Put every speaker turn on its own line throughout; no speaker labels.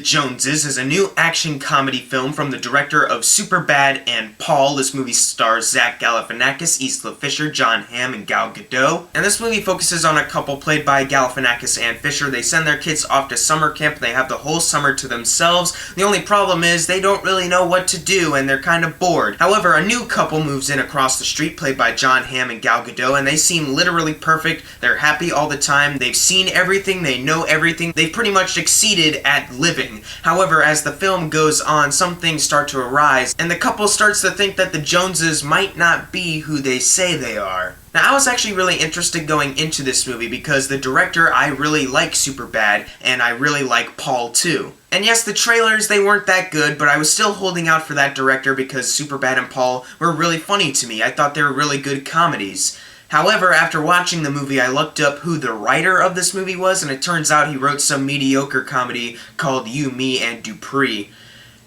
Joneses is a new action comedy film from the director of Superbad and Paul. This movie stars Zach Galifianakis, Isla Fisher, John Hamm, and Gal Gadot. And this movie focuses on a couple played by Galifianakis and Fisher. They send their kids off to summer camp and they have the whole summer to themselves. The only problem is they don't really know what to do and they're kind of bored. However, a new couple moves in across the street played by John Hamm and Gal Gadot, and they seem literally perfect. They're happy all the time. They've seen everything. They know everything. They've pretty much exceeded at living. However, as the film goes on, some things start to arise, and the couple starts to think that the Joneses might not be who they say they are. Now, I was actually really interested going into this movie because the director, I really like Superbad, and I really like Paul too. And yes, the trailers, they weren't that good, but I was still holding out for that director because Superbad and Paul were really funny to me. I thought they were really good comedies. However, after watching the movie, I looked up who the writer of this movie was, and it turns out he wrote some mediocre comedy called You, Me, and Dupree.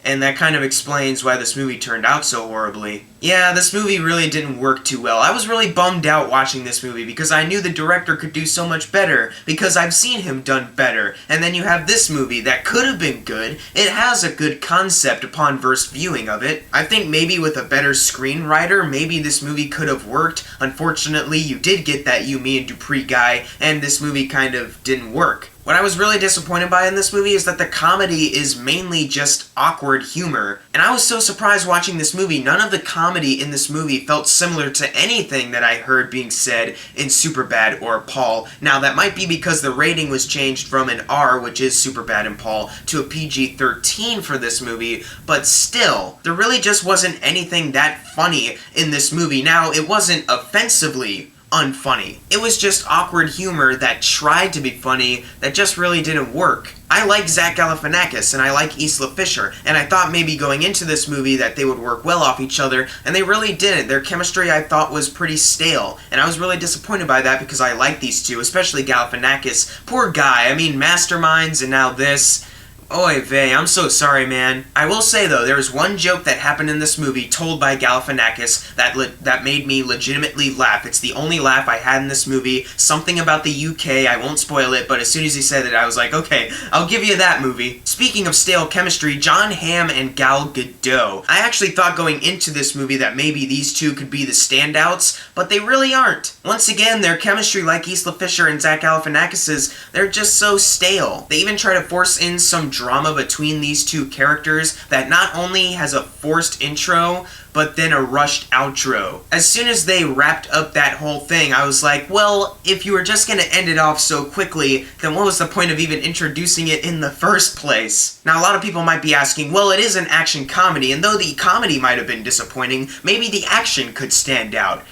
And that kind of explains why this movie turned out so horribly. Yeah, this movie really didn't work too well. I was really bummed out watching this movie because I knew the director could do so much better, because I've seen him done better. And then you have this movie that could have been good. It has a good concept upon first viewing of it. I think maybe with a better screenwriter, maybe this movie could have worked. Unfortunately, you did get that You, Me, and Dupree guy, and this movie kind of didn't work. What I was really disappointed by in this movie is that the comedy is mainly just awkward humor. And I was so surprised watching this movie. None of the comedy in this movie felt similar to anything that I heard being said in Superbad or Paul. Now, that might be because the rating was changed from an R, which is Superbad and Paul, to a PG-13 for this movie, but still, there really just wasn't anything that funny in this movie. Now, it wasn't offensively unfunny. It was just awkward humor that tried to be funny that just really didn't work. I like Zach Galifianakis and I like Isla Fisher, and I thought maybe going into this movie that they would work well off each other, and they really didn't. Their chemistry I thought was pretty stale, and I was really disappointed by that because I like these two, especially Galifianakis. Poor guy, I mean, Masterminds and now this. Oy vey, I'm so sorry, man. I will say, though, there was one joke that happened in this movie told by Galifianakis that made me legitimately laugh. It's the only laugh I had in this movie. Something about the UK, I won't spoil it, but as soon as he said it, I was like, okay, I'll give you that movie. Speaking of stale chemistry, John Hamm and Gal Gadot. I actually thought going into this movie that maybe these two could be the standouts, but they really aren't. Once again, their chemistry, like Isla Fisher and Zach Galifianakis's, they're just so stale. They even try to force in some drama between these two characters that not only has a forced intro, but then a rushed outro. As soon as they wrapped up that whole thing, I was like, well, if you were just gonna end it off so quickly, then what was the point of even introducing it in the first place? Now, a lot of people might be asking, well, it is an action comedy, and though the comedy might have been disappointing, maybe the action could stand out.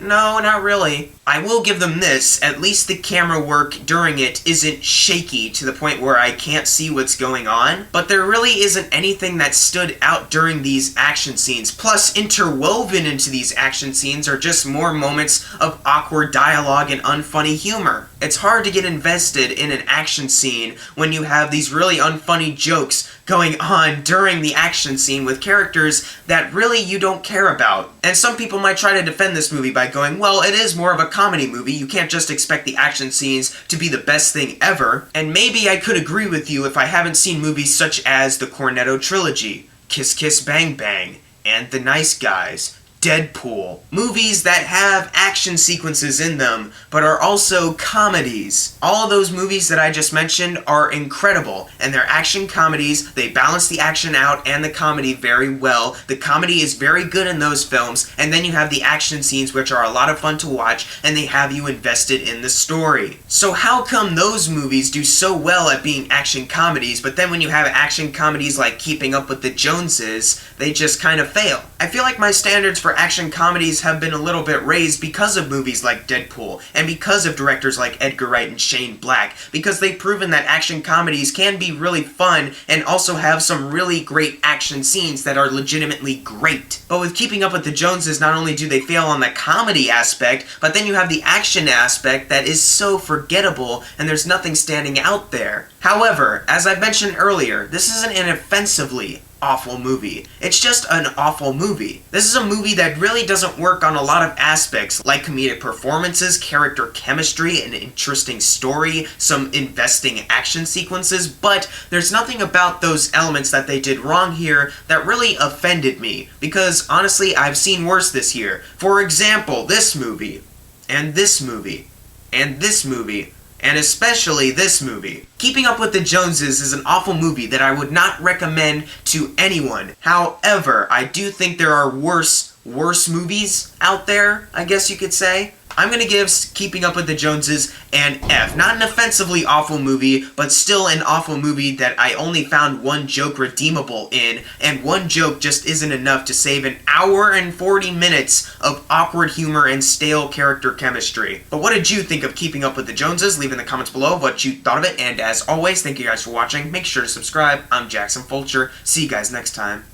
No, not really. I will give them this, at least the camera work during it isn't shaky to the point where I can't see what's going on, but there really isn't anything that stood out during these action scenes. Plus, interwoven into these action scenes are just more moments of awkward dialogue and unfunny humor. It's hard to get invested in an action scene when you have these really unfunny jokes going on during the action scene with characters that really you don't care about. And some people might try to defend this movie by going, well, it is more of a comedy movie, you can't just expect the action scenes to be the best thing ever. And maybe I could agree with you if I haven't seen movies such as the Cornetto Trilogy, Kiss Kiss Bang Bang, and The Nice Guys, Deadpool. Movies that have action sequences in them, but are also comedies. All of those movies that I just mentioned are incredible, and they're action comedies. They balance the action out and the comedy very well. The comedy is very good in those films, and then you have the action scenes, which are a lot of fun to watch, and they have you invested in the story. So how come those movies do so well at being action comedies, but then when you have action comedies like Keeping Up with the Joneses, they just kind of fail? I feel like my standards for action comedies have been a little bit raised because of movies like Deadpool, and because of directors like Edgar Wright and Shane Black, because they've proven that action comedies can be really fun and also have some really great action scenes that are legitimately great. But with Keeping Up with the Joneses, not only do they fail on the comedy aspect, but then you have the action aspect that is so forgettable and there's nothing standing out there. However, as I mentioned earlier, this isn't an offensively awful movie. It's just an awful movie. This is a movie that really doesn't work on a lot of aspects, like comedic performances, character chemistry, an interesting story, some investing action sequences, but there's nothing about those elements that they did wrong here that really offended me, because honestly, I've seen worse this year. For example, this movie, and this movie, and this movie, and especially this movie. Keeping Up with the Joneses is an awful movie that I would not recommend to anyone. However, I do think there are worse movies out there, I guess you could say. I'm gonna give Keeping Up with the Joneses an F. Not an offensively awful movie, but still an awful movie that I only found one joke redeemable in, and one joke just isn't enough to save an hour and 40 minutes of awkward humor and stale character chemistry. But what did you think of Keeping Up with the Joneses? Leave in the comments below what you thought of it, and as always, thank you guys for watching. Make sure to subscribe. I'm Jackson Fulcher. See you guys next time.